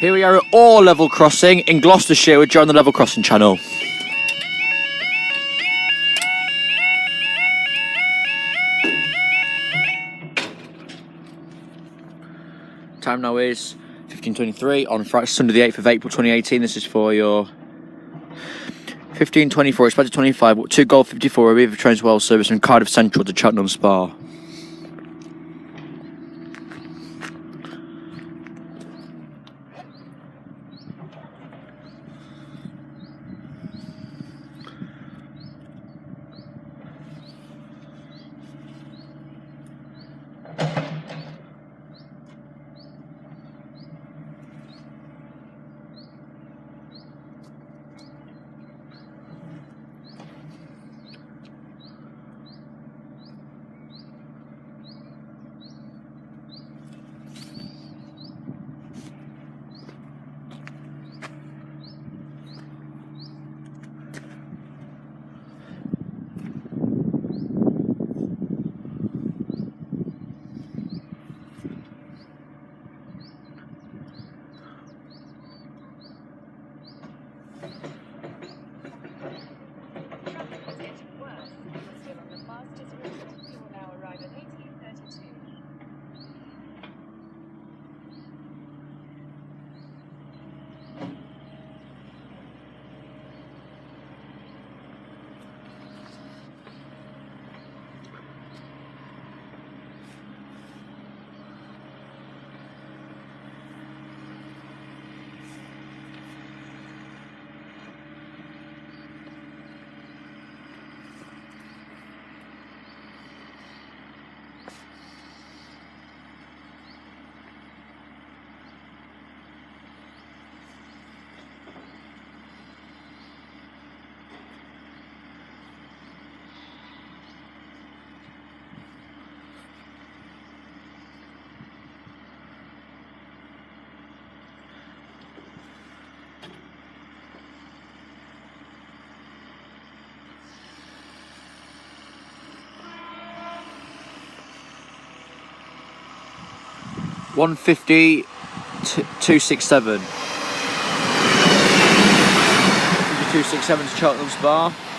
Here we are at Awre level crossing in Gloucestershire. We're on the level crossing channel. Time now is 15:23 on Friday, Sunday the 8th of April 2018. This is for your 15:24, expected 25, 2 Golf 54, Aviva Trains Well service from Cardiff Central to Cheltenham Spa. One 50, 267. 267 to Cheltenham Spa.